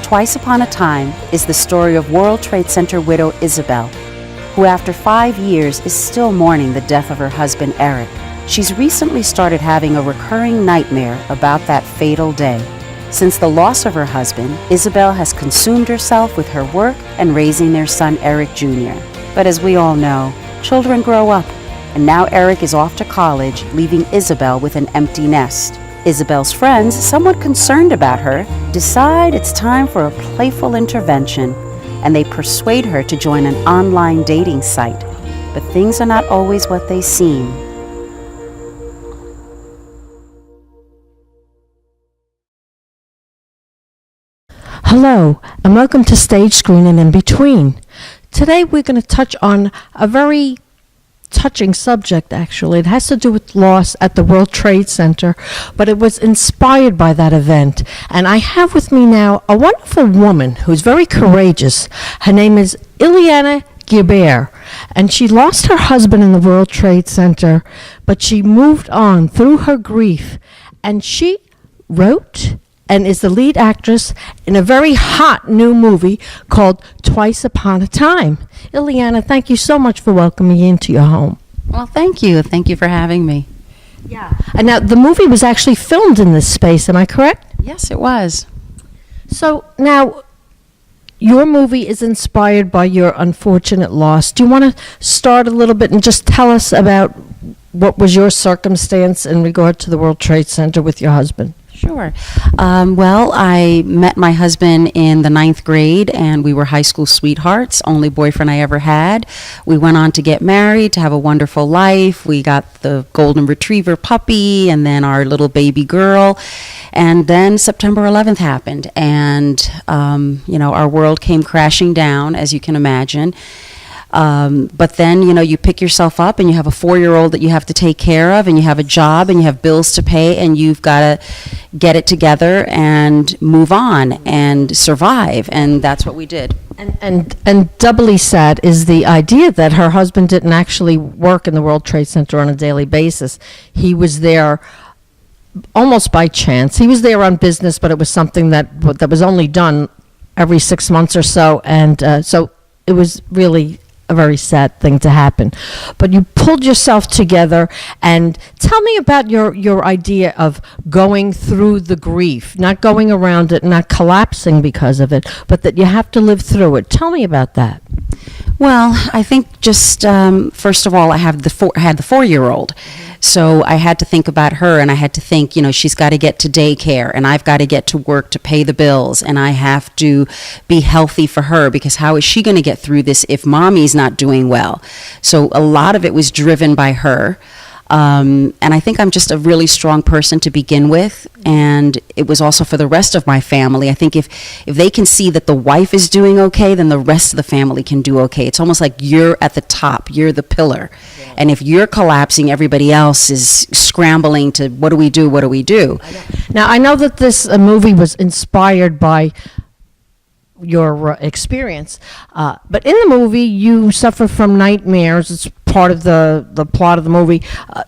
Twice Upon a Time is the story of World Trade Center widow Isabel, who after 5 years is still mourning the death of her husband Eric. She's recently started having a recurring nightmare about that fatal day. Since the loss of her husband, Isabel has consumed herself with her work and raising their son Eric Jr. But as we all know, children grow up, and now Eric is off to college, leaving Isabel with an empty nest. Isabel's friends, somewhat concerned about her, decide it's time for a playful intervention, and they persuade her to join an online dating site. But things are not always what they seem. Hello, and welcome to Stage Screen and In Between. Today we're going to touch on a very touching subject, actually. It has to do with loss at the World Trade Center, but it was inspired by that event. And I have with me now a wonderful woman who's very courageous. Her name is Iliana Guibert, and she lost her husband in the World Trade Center, but she moved on through her grief, and she wrote and is the lead actress in a very hot new movie called Twice Upon a Time. Ileana, thank you so much for welcoming me into your home. Well, thank you. Thank you for having me. Yeah. And now the movie was actually filmed in this space, am I correct? Yes, it was. So now your movie is inspired by your unfortunate loss. Do you want to start a little bit and just tell us about what was your circumstance in regard to the World Trade Center with your husband? Sure. Well, I met my husband in the 9th grade, and we were high school sweethearts, only boyfriend I ever had. We went on to get married, to have a wonderful life. We got the golden retriever puppy, and then our little baby girl. And then September 11th happened, and, our world came crashing down, as you can imagine. But then, you pick yourself up and you have a 4-year-old that you have to take care of, and you have a job and you have bills to pay, and you've got to get it together and move on and survive. And that's what we did. And doubly sad is the idea that her husband didn't actually work in the World Trade Center on a daily basis. He was there almost by chance. He was there on business, but it was something that was only done every 6 months or so. And so it was really a very sad thing to happen. But you pulled yourself together, and tell me about your idea of going through the grief, not going around it, not collapsing because of it, but that you have to live through it. Tell me about that. Well, I think just first of all, I had the 4-year-old. So I had to think about her, and I had to think, she's got to get to daycare, and I've got to get to work to pay the bills, and I have to be healthy for her, because how is she going to get through this if mommy's not doing well? So a lot of it was driven by her. And I think I'm just a really strong person to begin with, and it was also for the rest of my family. I think if they can see that the wife is doing okay, then the rest of the family can do okay. It's almost like you're at the top, you're the pillar. Yeah. And if you're collapsing, everybody else is scrambling to, what do we do? Now, I know that this movie was inspired by your experience, but in the movie you suffer from nightmares. It's part of the plot of the movie.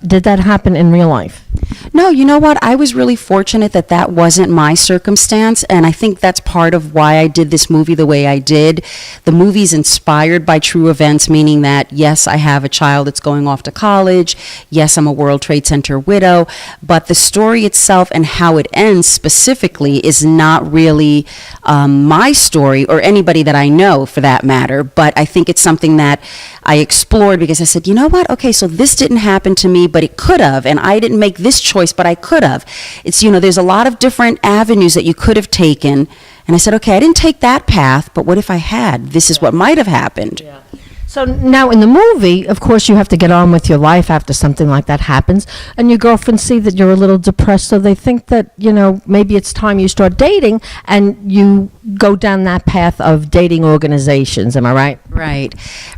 Did that happen in real life? No, you know what? I was really fortunate that wasn't my circumstance, and I think that's part of why I did this movie the way I did. The movie's inspired by true events, meaning that, yes, I have a child that's going off to college. Yes, I'm a World Trade Center widow, but the story itself and how it ends specifically is not really my story, or anybody that I know for that matter, but I think it's something that I explored, because I said, you know what? Okay, so this didn't happen to me, but it could have, and I didn't make this choice, but I could have. It's, there's a lot of different avenues that you could have taken, and I said, okay, I didn't take that path, but what if I had? This is what might have happened. Yeah. So now in the movie, of course, you have to get on with your life after something like that happens, and your girlfriend see that you're a little depressed, so they think that, maybe it's time you start dating, and you go down that path of dating organizations. Am I right?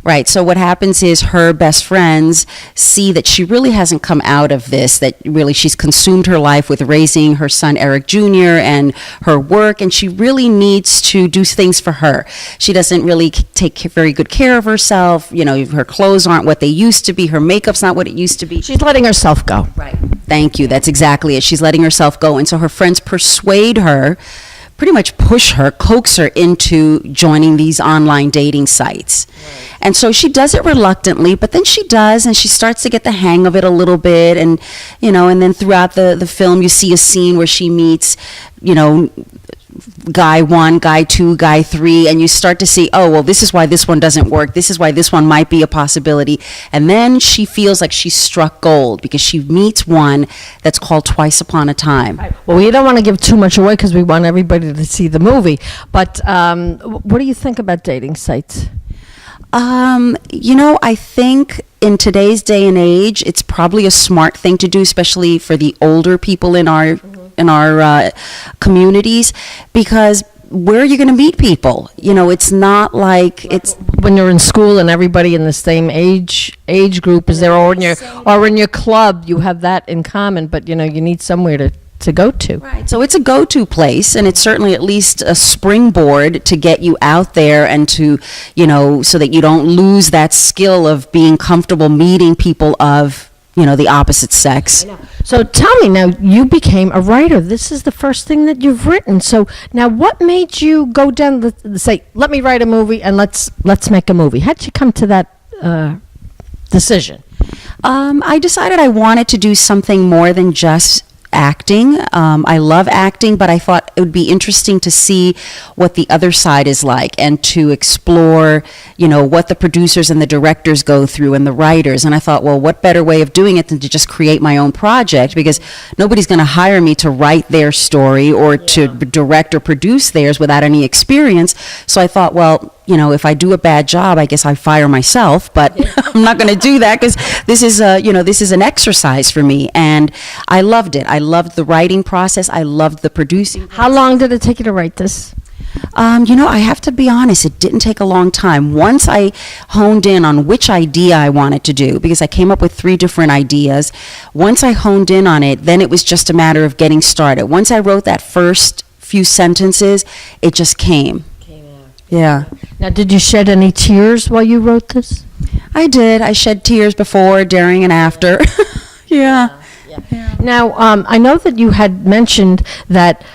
Right. So what happens is her best friends see that she really hasn't come out of this, that really she's consumed her life with raising her son Eric Jr. and her work, and she really needs to do things for her. She doesn't really take very good care of herself. Her clothes aren't what they used to be. Her makeup's not what it used to be. She's letting herself go. Right. Thank you. That's exactly it. She's letting herself go. And so her friends persuade her pretty much push her, coax her into joining these online dating sites. And so she does it reluctantly, but then she does, and she starts to get the hang of it a little bit. And, and then throughout the film, you see a scene where she meets, guy 1, guy 2, guy 3, and you start to see, oh, well, this is why this one doesn't work. This is why this one might be a possibility. And then she feels like she's struck gold because she meets one that's called Twice Upon a Time. Well, we don't want to give too much away because we want everybody to see the movie. But what do you think about dating sites? I think in today's day and age, it's probably a smart thing to do, especially for the older people in our communities, because where are you going to meet people? It's not like it's when you're in school and everybody in the same age group is there, or in your club, you have that in common. But you need somewhere to go to. Right. So it's a go-to place, and it's certainly at least a springboard to get you out there and to, so that you don't lose that skill of being comfortable meeting people of, the opposite sex. So tell me now, you became a writer. This is the first thing that you've written. So now what made you go down say, let me write a movie and let's make a movie? How'd you come to that decision? I decided I wanted to do something more than just acting. I love acting, but I thought it would be interesting to see what the other side is like and to explore, what the producers and the directors go through and the writers. And I thought, well, what better way of doing it than to just create my own project, because nobody's going to hire me to write their story or to direct or produce theirs without any experience. So I thought, well, if I do a bad job, I guess I fire myself, but I'm not going to do that because this is an exercise for me, and I loved it. I loved the writing process. I loved the producing. How long did it take you to write this? I have to be honest, it didn't take a long time. Once I honed in on which idea I wanted to do, because I came up with 3 different ideas, once I honed in on it, then it was just a matter of getting started. Once I wrote that first few sentences, it just came. Yeah. Now, did you shed any tears while you wrote this? I did. I shed tears before, during, and after. Yeah. Now, I know that you had mentioned that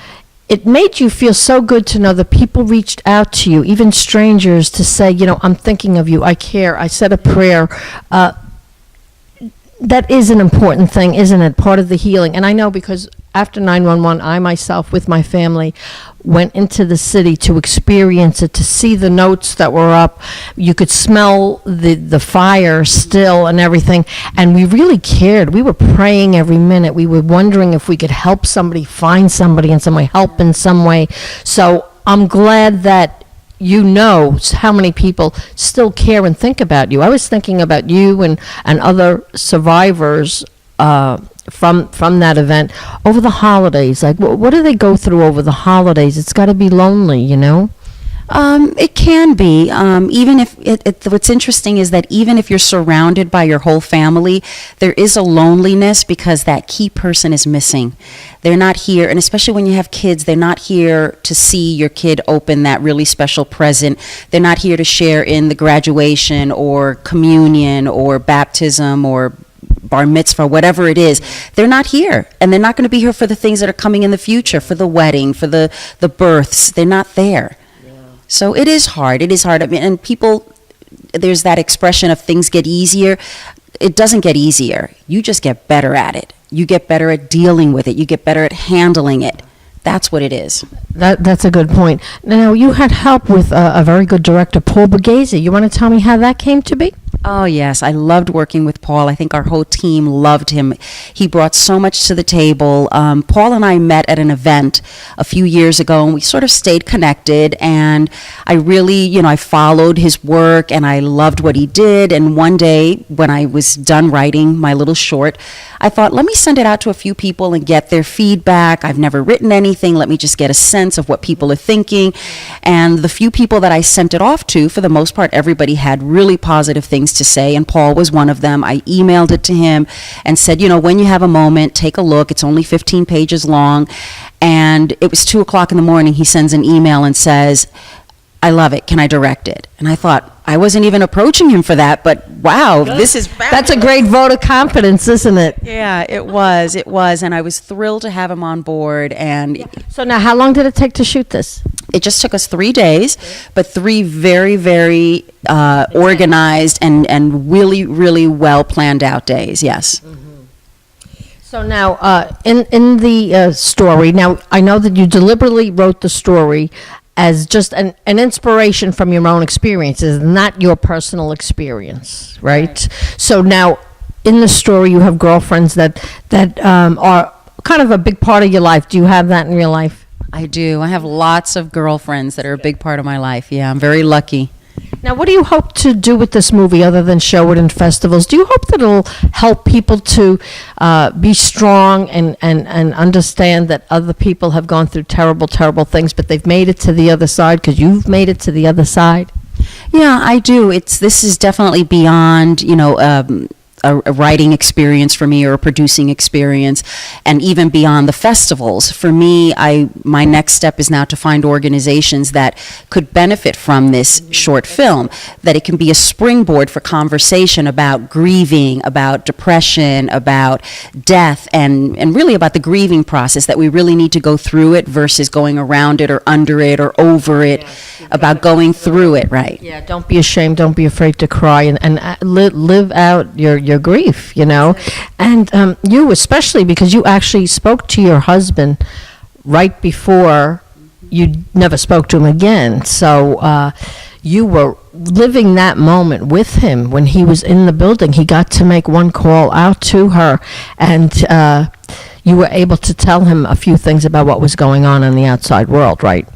it made you feel so good to know that people reached out to you, even strangers, to say, I'm thinking of you, I care, I said a prayer. That is an important thing, isn't it? Part of the healing. And I know because after 9/11, I myself, with my family, went into the city to experience it, to see the notes that were up. You could smell the fire still and everything. And we really cared. We were praying every minute. We were wondering if we could help somebody, find somebody in some way, help in some way. So I'm glad that how many people still care and think about you. I was thinking about you and other survivors from that event over the holidays. Like, what do they go through over the holidays? It's got to be lonely, It can be. Even if what's interesting is that even if you're surrounded by your whole family, there is a loneliness because that key person is missing. They're not here, and especially when you have kids, they're not here to see your kid open that really special present. They're not here to share in the graduation or communion or baptism or bar mitzvah, whatever it is. They're not here, and they're not going to be here for the things that are coming in the future, for the wedding, for the births. They're not there. So it is hard. It is hard. I mean, and people, there's that expression of things get easier. It doesn't get easier. You just get better at it. You get better at dealing with it. You get better at handling it. That's what it is. That's a good point. Now, you had help with a very good director, Paul Borghese. You want to tell me how that came to be? Oh, yes. I loved working with Paul. I think our whole team loved him. He brought so much to the table. Paul and I met at an event a few years ago, and we sort of stayed connected. And I really, I followed his work, and I loved what he did. And one day, when I was done writing my little short, I thought, let me send it out to a few people and get their feedback. I've never written anything. Let me just get a sense of what people are thinking. And the few people that I sent it off to, for the most part, everybody had really positive things to say, and Paul was one of them. I emailed it to him and said, when you have a moment, take a look. It's only 15 pages long. And it was 2:00 in the morning. He sends an email and says, I love it. Can I direct it? And I thought, I wasn't even approaching him for that, but wow, this is fabulous. That's a great vote of confidence, isn't it? Yeah, it was, and I was thrilled to have him on board, and So now, how long did it take to shoot this? it just took us 3 days, but 3 very, very organized and really, really well planned out days, yes. So now, in the story, now I know that you deliberately wrote the story as just an inspiration from your own experiences, not your personal experience, right? So now, in the story, you have girlfriends that are kind of a big part of your life. Do you have that in real life? I do. I have lots of girlfriends that are a big part of my life. Yeah, I'm very lucky. Now, what do you hope to do with this movie other than show it in festivals? Do you hope that it'll help people to be strong and understand that other people have gone through terrible, terrible things, but they've made it to the other side because you've made it to the other side? Yeah, I do. This is definitely beyond, a writing experience for me or a producing experience, and even beyond the festivals. For me, my next step is now to find organizations that could benefit from this short film, that it can be a springboard for conversation about grieving, about depression, about death, and really about the grieving process, that we really need to go through it versus going around it or under it or over it, about going through it, right? Yeah, don't be ashamed, don't be afraid to cry, and live out your grief, and you especially, because you actually spoke to your husband right before you never spoke to him again, so you were living that moment with him when he was in the building. He got to make one call out to her, and you were able to tell him a few things about what was going on in the outside world, right?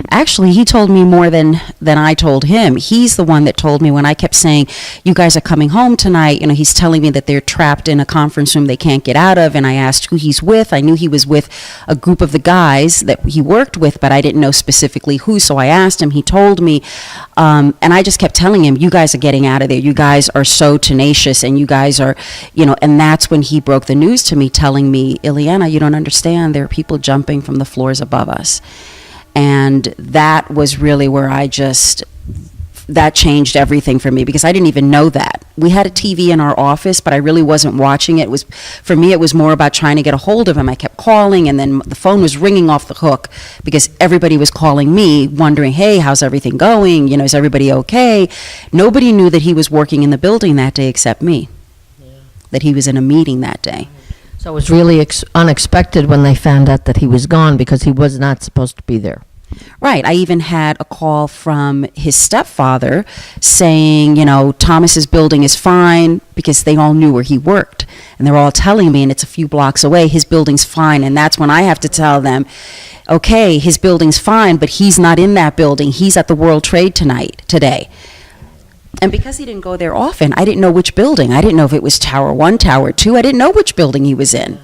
Actually, he told me more than I told him. He's the one that told me when I kept saying, you guys are coming home tonight. He's telling me that they're trapped in a conference room they can't get out of. And I asked who he's with. I knew he was with a group of the guys that he worked with, but I didn't know specifically who. So I asked him. He told me. And I just kept telling him, you guys are getting out of there. You guys are so tenacious. And you guys are, and that's when he broke the news to me, telling me, Ileana, you don't understand. There are people jumping from the floors above us. And that was really where that changed everything for me, because I didn't even know that. We had a TV in our office, but I really wasn't watching it. For me, it was more about trying to get a hold of him. I kept calling, and then the phone was ringing off the hook because everybody was calling me, wondering, hey, how's everything going? Is everybody okay? Nobody knew that he was working in the building that day except me, that he was in a meeting that day. So it was really unexpected when they found out that he was gone, because he was not supposed to be there. Right. I even had a call from his stepfather saying, Thomas's building is fine, because they all knew where he worked. And they're all telling me, and it's a few blocks away, his building's fine. And that's when I have to tell them, okay, his building's fine, but he's not in that building. He's at the World Trade today. And because he didn't go there often, I didn't know which building. I didn't know if it was Tower 1, Tower 2. I didn't know which building he was in.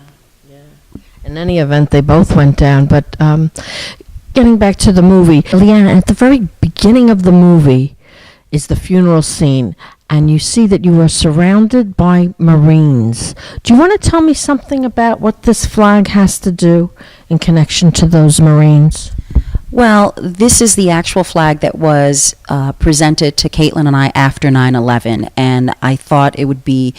In any event, they both went down. But getting back to the movie, Ileana, at the very beginning of the movie is the funeral scene, and you see that you are surrounded by Marines. Do you want to tell me something about what this flag has to do in connection to those Marines? Well, this is the actual flag that was presented to Caitlin and I after 9/11, and I thought it would be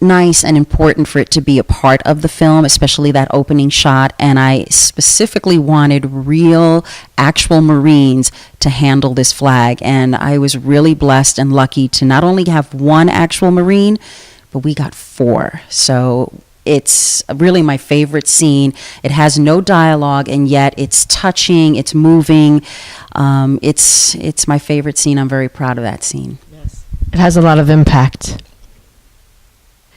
nice and important for it to be a part of the film, especially that opening shot, and I specifically wanted real, actual Marines to handle this flag, and I was really blessed and lucky to not only have one actual Marine, but we got 4, so it's really my favorite scene. It has no dialogue, and yet it's touching, it's moving. It's my favorite scene. I'm very proud of that scene. Yes. It has a lot of impact.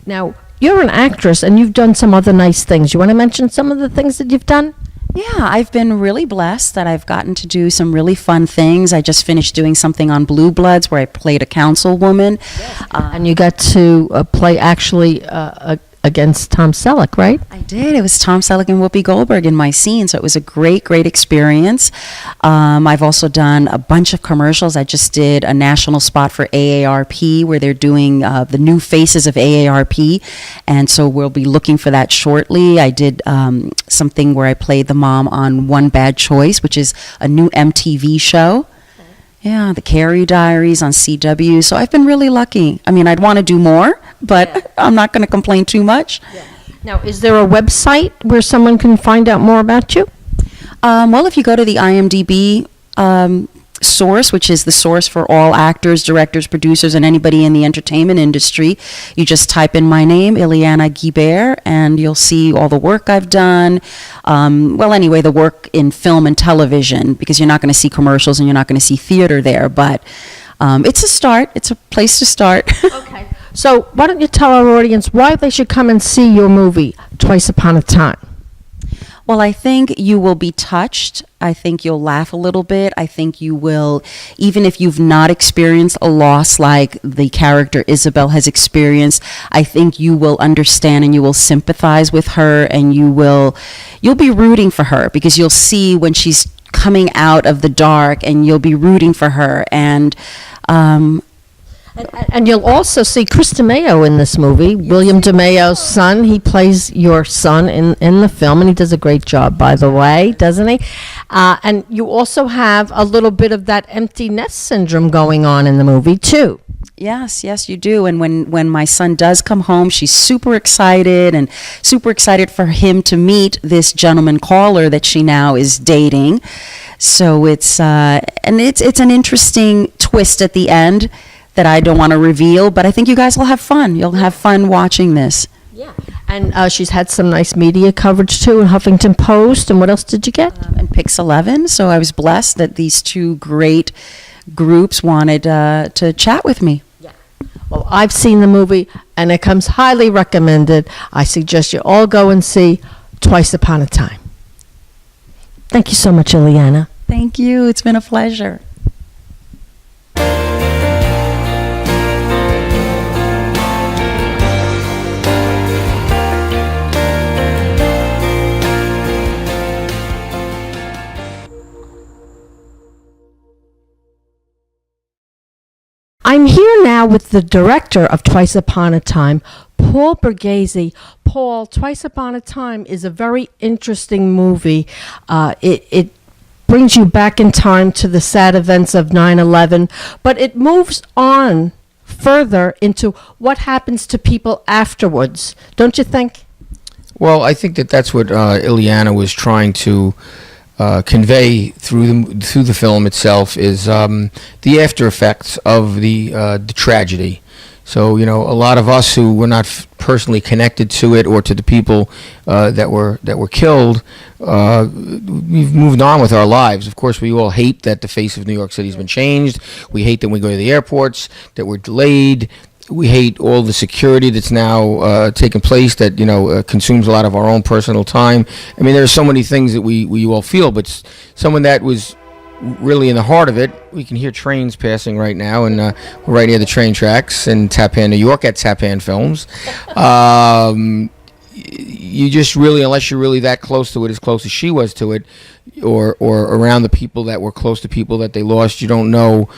Now, you're an actress, and you've done some other nice things. You want to mention some of the things that you've done? Yeah, I've been really blessed that I've gotten to do some really fun things. I just finished doing something on Blue Bloods where I played a councilwoman. Yes. And you got to play actually against Tom Selleck, right? I did. It was Tom Selleck and Whoopi Goldberg in my scene, so it was a great, great experience. I've also done a bunch of commercials. I just did a national spot for AARP where they're doing the new faces of AARP, and so we'll be looking for that shortly. I did something where I played the mom on One Bad Choice, which is a new MTV show Yeah, the Carrie Diaries on CW. So I've been really lucky. I mean, I'd want to do more, but I'm not going to complain too much. Now, is there a website where someone can find out more about you? Well, if you go to the IMDb source, which is the source for all actors, directors, producers, and anybody in the entertainment industry, you just type in my name, Ileana Guibert, and you'll see all the work I've done. Well, anyway, the work in film and television, because you're not going to see commercials and you're not going to see theater there, but it's a start. It's a place to start. Okay. So why don't you tell our audience why they should come and see your movie, Twice Upon a Time? Well, I think you will be touched. I think you'll laugh a little bit. I think you will, even if you've not experienced a loss like the character Isabel has experienced, I think you will understand and you will sympathize with her, and you'll be rooting for her, because you'll see when she's coming out of the dark, and you'll be rooting for her. And you'll also see Chris DeMeo in this movie, William DeMeo's son. He plays your son in the film, and he does a great job, by the way, doesn't he? And you also have a little bit of that empty nest syndrome going on in the movie, too. Yes, you do. And when my son does come home, she's super excited, and super excited for him to meet this gentleman caller that she now is dating. So it's an interesting twist at the end that I don't want to reveal, but I think you guys will have fun. You'll have fun watching this. Yeah. And she's had some nice media coverage, too, in Huffington Post. And what else did you get? And Pix 11. So I was blessed that these two great groups wanted to chat with me. Yeah. Well, I've seen the movie, and it comes highly recommended. I suggest you all go and see Twice Upon a Time. Thank you so much, Ileana. Thank you. It's been a pleasure. I'm here now with the director of Twice Upon a Time, Paul Borghese. Paul, Twice Upon a Time is a very interesting movie. It brings you back in time to the sad events of 9/11, but it moves on further into what happens to people afterwards. Don't you think? Well, I think that's what Ileana was trying to convey through the film itself, is the after effects of the tragedy. So, you know, a lot of us who were not personally connected to it or to the people that were killed, we've moved on with our lives. Of course, we all hate that the face of New York City has been changed. We hate that when we go to the airports that we're delayed. We hate all the security that's now taken place that, you know, consumes a lot of our own personal time. I mean, there's so many things that we all feel, but someone that was really in the heart of it, we can hear trains passing right now, and we're right near the train tracks in Tappan, New York, at Tappan Films. You just really, unless you're really that close to it, as close as she was to it, or around the people that were close to people that they lost, you don't know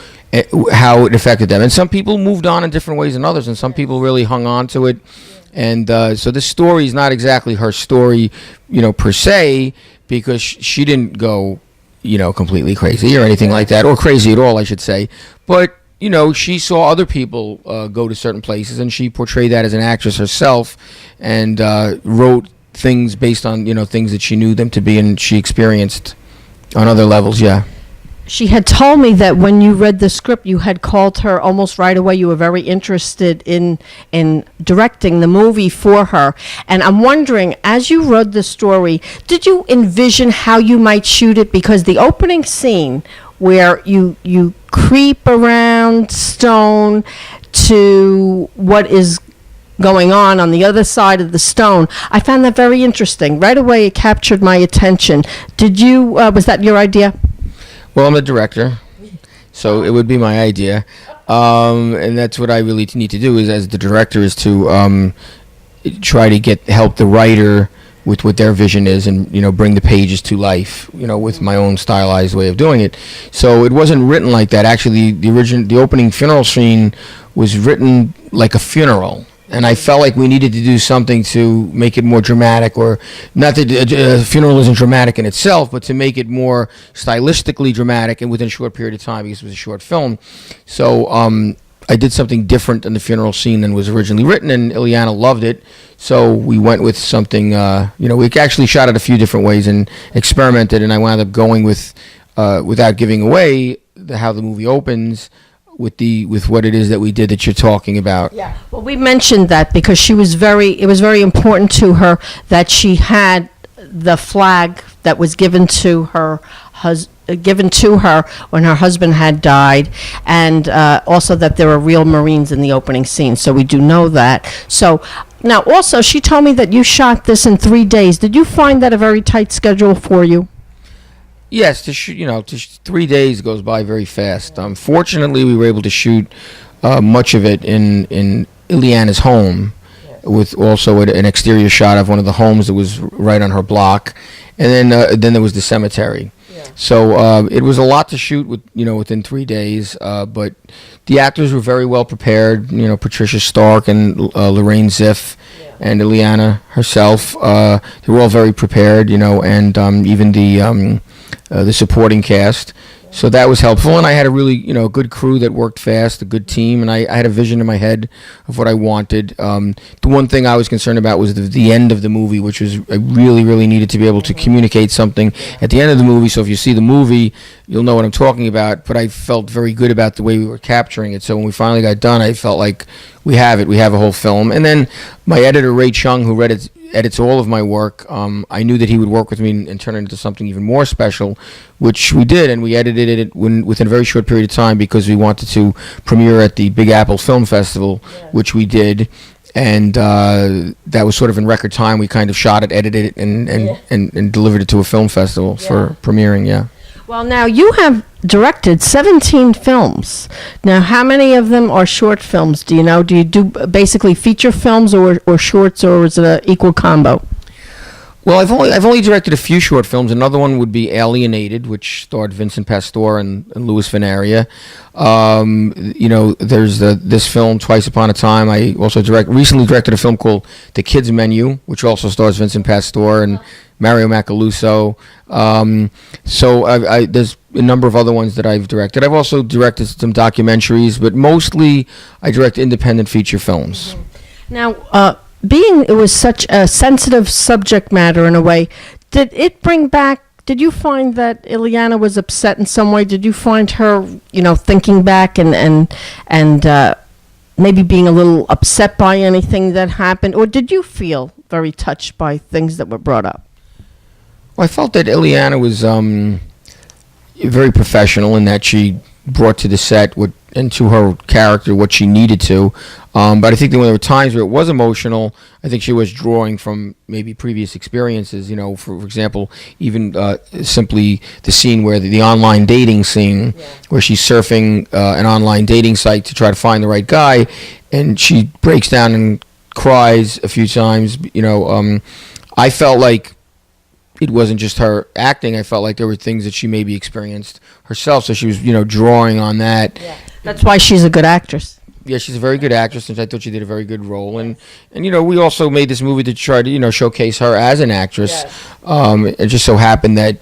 how it affected them. And some people moved on in different ways than others, and some people really hung on to it. And so this story is not exactly her story, you know, per se, because she didn't go, you know, completely crazy or anything like that, or crazy at all, I should say. But, you know, she saw other people go to certain places, and she portrayed that as an actress herself, and wrote things based on, you know, things that she knew them to be and she experienced on other levels. Yeah. She had told me that when you read the script, you had called her almost right away. You were very interested in directing the movie for her. And I'm wondering, as you wrote the story, did you envision how you might shoot it? Because the opening scene where you creep around stone to what is going on the other side of the stone, I found that very interesting. Right away, it captured my attention. Did you, was that your idea? Well, I'm a director, so it would be my idea, and that's what I really need to do, is as the director, is to try to help the writer with what their vision is, and, you know, bring the pages to life, you know, with my own stylized way of doing it. So it wasn't written like that. Actually, the opening funeral scene was written like a funeral. and I felt like we needed to do something to make it more dramatic, or not that a funeral isn't dramatic in itself, but to make it more stylistically dramatic and within a short period of time, because it was a short film. So I did something different in the funeral scene than was originally written, and Ileana loved it. So we went with something, we actually shot it a few different ways and experimented, and I wound up going with, without giving away how the movie opens, with what it is that we did that you're talking about. Yeah. Well, we mentioned that because it was very important to her that she had the flag that was given to her when her husband had died, and also that there were real Marines in the opening scene. So we do know that. So now also she told me that you shot this in 3 days. Did you find that a very tight schedule for you? Yes, 3 days goes by very fast. Fortunately, we were able to shoot much of it in Ileana's home, with also an exterior shot of one of the homes that was right on her block, and then there was the cemetery. Yeah. So it was a lot to shoot within 3 days, but the actors were very well prepared. Patricia Stark and Lorraine Ziff. Yeah. And Ileana herself, they were all very prepared. And even the supporting cast. So that was helpful, and I had a really, good crew that worked fast, a good team, and I had a vision in my head of what I wanted. The one thing I was concerned about was the end of the movie, which was I really, really needed to be able to communicate something at the end of the movie. So if you see the movie, you'll know what I'm talking about. But I felt very good about the way we were capturing it. So when we finally got done, I felt like we have a whole film. And then my editor, Ray Chung, who edits all of my work, I knew that he would work with me and turn it into something even more special, which we did, and we edited it within a very short period of time because we wanted to premiere at the Big Apple Film Festival, which we did, and that was sort of in record time. We kind of shot it, edited it, and delivered it to a film festival for premiering, Well, now you have directed 17 films. Now, how many of them are short films? Do you know? Do you do basically feature films or shorts, or is it an equal combo? Well, I've only directed a few short films. Another one would be Alienated, which starred Vincent Pastore and Louis Vanaria. There's this film, Twice Upon a Time. I also recently directed a film called The Kids Menu, which also stars Vincent Pastore and Mario Macaluso. So there's a number of other ones that I've directed. I've also directed some documentaries, but mostly I direct independent feature films. Now, it was such a sensitive subject matter in a way, did you find that Ileana was upset in some way? Did you find her, thinking back and maybe being a little upset by anything that happened? Or did you feel very touched by things that were brought up? Well, I felt that Ileana was very professional in that she brought to the set and to her character what she needed to. But I think that when there were times where it was emotional, I think she was drawing from maybe previous experiences. For example, even simply the scene where the online dating scene, where she's surfing an online dating site to try to find the right guy, and she breaks down and cries a few times. I felt like it wasn't just her acting. I felt like there were things that she maybe experienced herself, so she was, drawing on that. Yeah. That's why she's a good actress. Yeah, she's a very good actress, and I thought she did a very good role. And we also made this movie to try to, showcase her as an actress. Yes. It just so happened that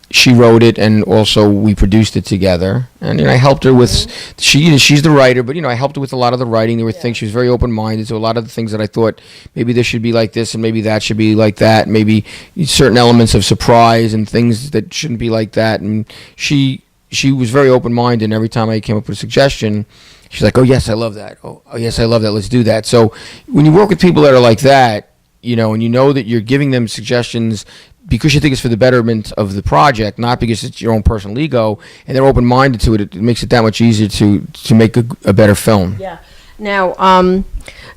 she wrote it, and also we produced it together. And I helped her with she's the writer, but I helped her with a lot of the writing. There were things, she was very open-minded to a lot of the things that I thought maybe this should be like this and maybe that should be like that. Maybe certain elements of surprise and things that shouldn't be like that. And she was very open-minded, and every time I came up with a suggestion, she's like, "Oh yes, I love that. Oh yes, I love that. Let's do that." So when you work with people that are like that, and you know that you're giving them suggestions because you think it's for the betterment of the project, not because it's your own personal ego, and they're open-minded to it, it makes it that much easier to make a better film. Yeah. Now,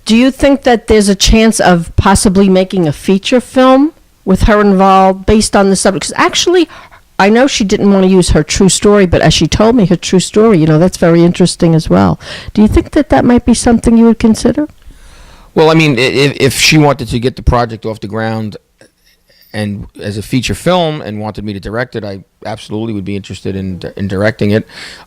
do you think that there's a chance of possibly making a feature film with her involved based on the subject? 'Cause actually, I know she didn't want to use her true story, but as she told me her true story, that's very interesting as well. Do you think that might be something you would consider? Well, I mean, if she wanted to get the project off the ground and as a feature film and wanted me to direct it, I absolutely would be interested in directing it.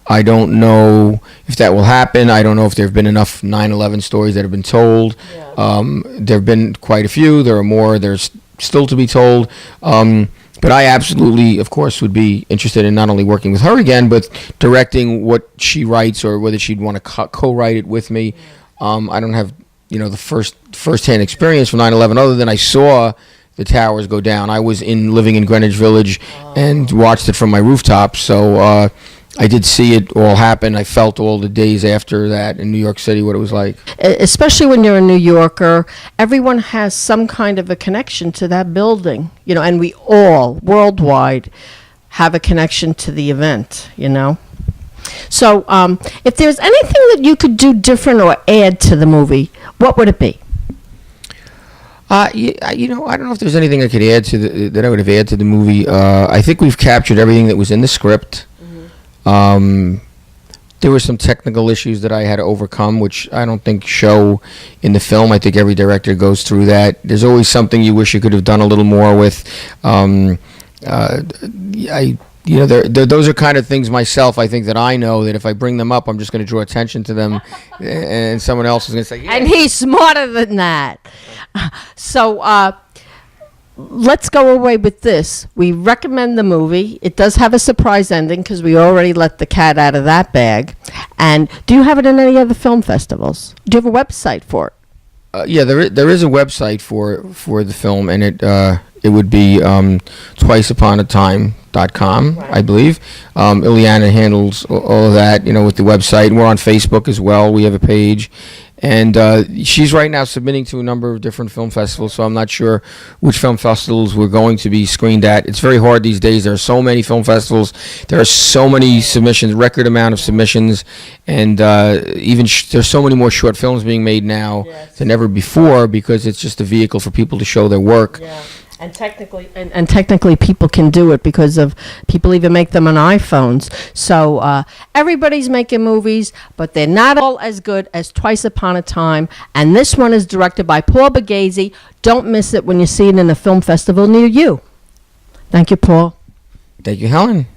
I don't know if that will happen. I don't know if there have been enough 9/11 stories that have been told. There have been quite a few. There are more. There's still to be told. But I absolutely, of course, would be interested in not only working with her again, but directing what she writes, or whether she'd want to co-write it with me. I don't have, the first-hand experience from 9/11, other than I saw the towers go down. I was living in Greenwich Village and watched it from my rooftop, so I did see it all happen. I felt all the days after that in New York City what it was like. Especially when you're a New Yorker, everyone has some kind of a connection to that building, and we all, worldwide, have a connection to the event, So if there's anything that you could do different or add to the movie, what would it be? I don't know if there's anything I could add that I would have added to the movie. I think we've captured everything that was in the script. There were some technical issues that I had to overcome, which I don't think show in the film. I think every director goes through that. There's always something you wish you could have done a little more with. Those are kind of things myself, I think, that I know that if I bring them up, I'm just going to draw attention to them, and someone else is going to say, yeah. And he's smarter than that. So let's go away with this. We recommend the movie. It does have a surprise ending because we already let the cat out of that bag. And do you have it in any other film festivals? Do you have a website for it? Yeah, there is a website for the film, and it would be twiceUponAtime.com, right. I believe. Ileana handles all of that, with the website. We're on Facebook as well. We have a page. And she's right now submitting to a number of different film festivals, so I'm not sure which film festivals we're going to be screened at. It's very hard these days. There are so many film festivals. There are so many submissions, record amount of submissions, and there's so many more short films being made now than ever before, because it's just a vehicle for people to show their work. Yeah. And technically, people can do it because of people even make them on iPhones. So everybody's making movies, but they're not all as good as Twice Upon a Time. And this one is directed by Paul Borghese. Don't miss it when you see it in a film festival near you. Thank you, Paul. Thank you, Helen.